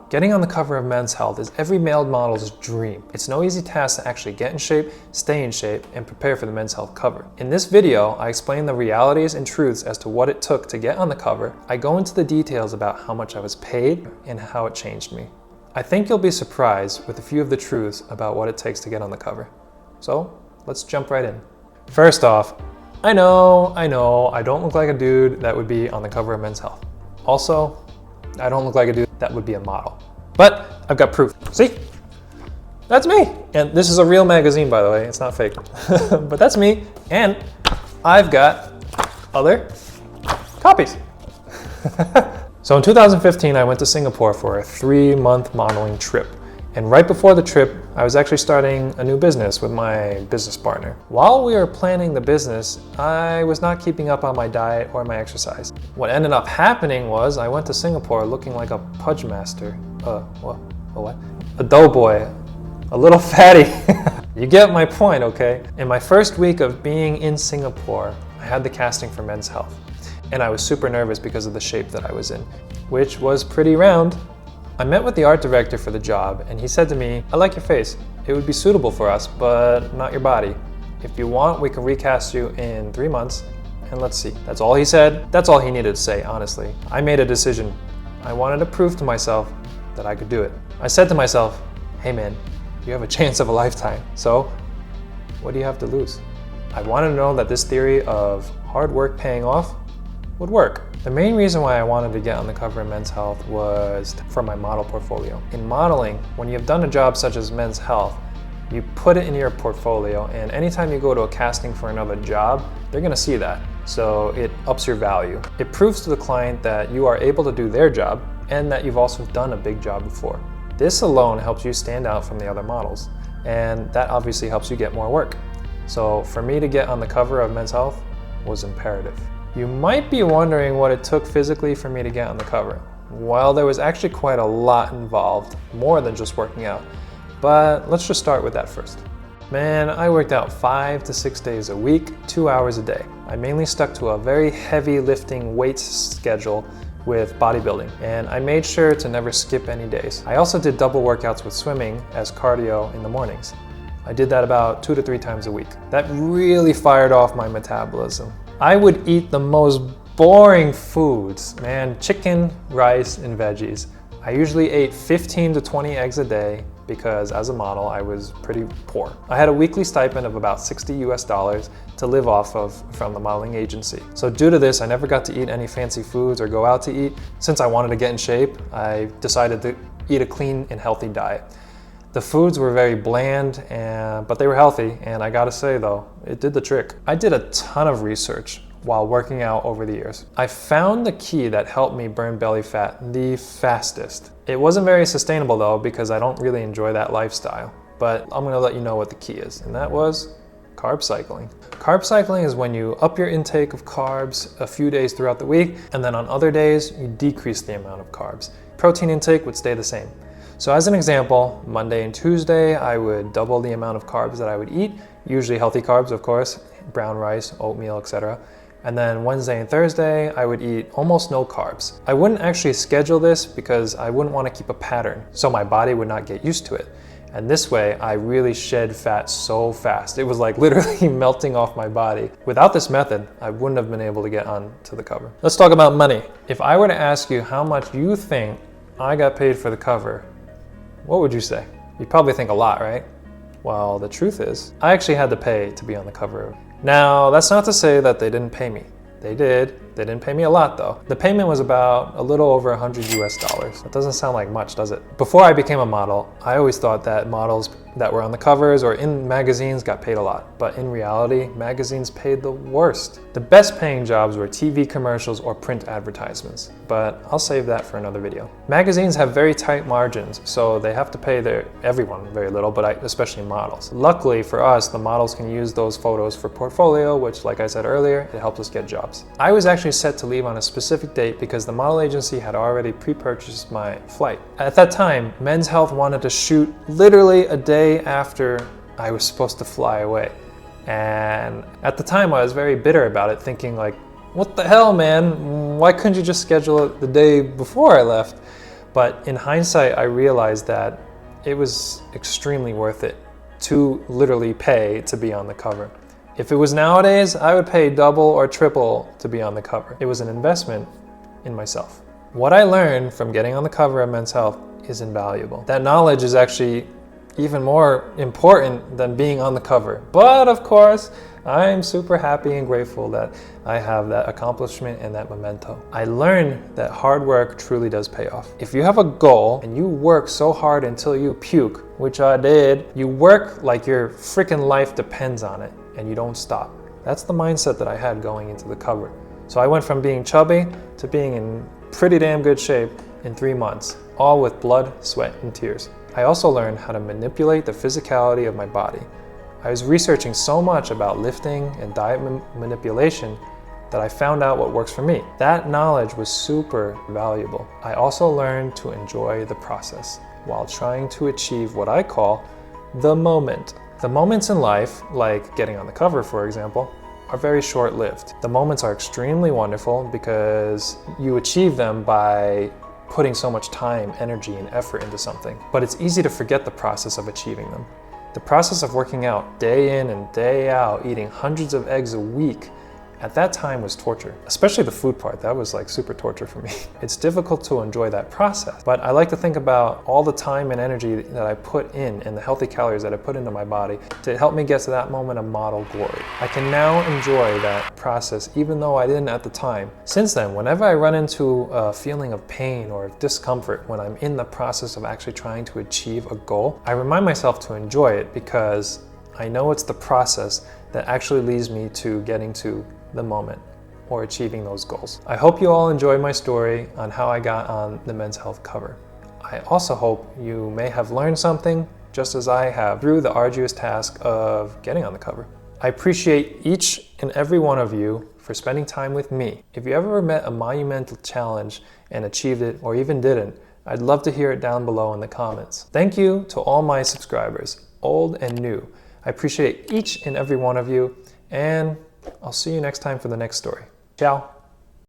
Getting on the cover of Men's Health is every male model's dream. It's no easy task to actually get in shape, stay in shape, and prepare for the Men's Health cover. In this video, I explain the realities and truths as to what it took to get on the cover. I go into the details about how much I was paid and how it changed me. I think you'll be surprised with a few of the truths about what it takes to get on the cover. So, let's jump right in. First off, I know, I don't look like a dude that would be on the cover of Men's Health. Also, I don't look like a dude that would be a model. But I've got proof. See? That's me. And this is a real magazine, by the way. It's not fake. But that's me. And I've got other copies. So in 2015, I went to Singapore for a 3-month modeling trip. And right before the trip, I was actually starting a new business with my business partner. While we were planning the business, I was not keeping up on my diet or my exercise. What ended up happening was I went to Singapore looking like a pudge master. What? A doughboy, a little fatty. You get my point, okay? In my first week of being in Singapore, I had the casting for Men's Health. And I was super nervous because of the shape that I was in, which was pretty round. I met with the art director for the job, and he said to me, "I like your face. It would be suitable for us, but not your body. If you want, we can recast you in 3 months, and let's see." That's all he said. That's all he needed to say, honestly. I made a decision. I wanted to prove to myself that I could do it. I said to myself, "Hey man, you have a chance of a lifetime, so what do you have to lose?" I wanted to know that this theory of hard work paying off would work. The main reason why I wanted to get on the cover of Men's Health was for my model portfolio. In modeling, when you've done a job such as Men's Health, you put it in your portfolio, and anytime you go to a casting for another job, they're gonna see that. So it ups your value. It proves to the client that you are able to do their job and that you've also done a big job before. This alone helps you stand out from the other models, and that obviously helps you get more work. So for me to get on the cover of Men's Health was imperative. You might be wondering what it took physically for me to get on the cover. Well, there was actually quite a lot involved, more than just working out. But let's just start with that first. Man, I worked out 5 to 6 days a week, 2 hours a day. I mainly stuck to a very heavy lifting weights schedule with bodybuilding, and I made sure to never skip any days. I also did double workouts with swimming as cardio in the mornings. I did that about 2 to 3 times a week. That really fired off my metabolism. I would eat the most boring foods, man, chicken, rice, and veggies. I usually ate 15 to 20 eggs a day because as a model, I was pretty poor. I had a weekly stipend of about $60 US to live off of from the modeling agency. So due to this, I never got to eat any fancy foods or go out to eat. Since I wanted to get in shape, I decided to eat a clean and healthy diet. The foods were very bland, but they were healthy, and I gotta say though, it did the trick. I did a ton of research while working out over the years. I found the key that helped me burn belly fat the fastest. It wasn't very sustainable though, because I don't really enjoy that lifestyle, but I'm gonna let you know what the key is, and that was carb cycling. Carb cycling is when you up your intake of carbs a few days throughout the week, and then on other days, you decrease the amount of carbs. Protein intake would stay the same. So as an example, Monday and Tuesday, I would double the amount of carbs that I would eat, usually healthy carbs, of course, brown rice, oatmeal, etc. And then Wednesday and Thursday, I would eat almost no carbs. I wouldn't actually schedule this because I wouldn't want to keep a pattern, so my body would not get used to it. And this way, I really shed fat so fast. It was like literally melting off my body. Without this method, I wouldn't have been able to get on to the cover. Let's talk about money. If I were to ask you how much you think I got paid for the cover, what would you say? You'd probably think a lot, right? Well, the truth is, I actually had to pay to be on the cover. Now, that's not to say that they didn't pay me. They did. They didn't pay me a lot though. The payment was about a little over $100 US. That doesn't sound like much, does it? Before I became a model, I always thought that models that were on the covers or in magazines got paid a lot. But in reality, magazines paid the worst. The best paying jobs were TV commercials or print advertisements. But I'll save that for another video. Magazines have very tight margins, so they have to pay everyone very little, but especially models. Luckily for us, the models can use those photos for portfolio, which like I said earlier, it helps us get jobs. I was actually set to leave on a specific date because the model agency had already pre-purchased my flight. At that time, Men's Health wanted to shoot literally a day after I was supposed to fly away. And at the time I was very bitter about it, thinking like, what the hell, man? Why couldn't you just schedule it the day before I left? But in hindsight, I realized that it was extremely worth it to literally pay to be on the cover. If it was nowadays, I would pay double or triple to be on the cover. It was an investment in myself. What I learned from getting on the cover of Men's Health is invaluable. That knowledge is actually even more important than being on the cover. But of course, I'm super happy and grateful that I have that accomplishment and that memento. I learned that hard work truly does pay off. If you have a goal and you work so hard until you puke, which I did, you work like your freaking life depends on it and you don't stop. That's the mindset that I had going into the cover. So I went from being chubby to being in pretty damn good shape in 3 months, all with blood, sweat, and tears. I also learned how to manipulate the physicality of my body. I was researching so much about lifting and diet manipulation that I found out what works for me. That knowledge was super valuable. I also learned to enjoy the process while trying to achieve what I call the moment. The moments in life, like getting on the cover, for example, are very short-lived. The moments are extremely wonderful because you achieve them by putting so much time, energy, and effort into something. But it's easy to forget the process of achieving them. The process of working out day in and day out, eating hundreds of eggs a week, at that time was torture. Especially the food part, that was like super torture for me. It's difficult to enjoy that process, but I like to think about all the time and energy that I put in and the healthy calories that I put into my body to help me get to that moment of model glory. I can now enjoy that process even though I didn't at the time. Since then, whenever I run into a feeling of pain or discomfort when I'm in the process of actually trying to achieve a goal, I remind myself to enjoy it because I know it's the process that actually leads me to getting to the moment or achieving those goals. I hope you all enjoyed my story on how I got on the Men's Health cover. I also hope you may have learned something just as I have through the arduous task of getting on the cover. I appreciate each and every one of you for spending time with me. If you ever met a monumental challenge and achieved it or even didn't, I'd love to hear it down below in the comments. Thank you to all my subscribers, old and new. I appreciate each and every one of you, and I'll see you next time for the next story. Ciao.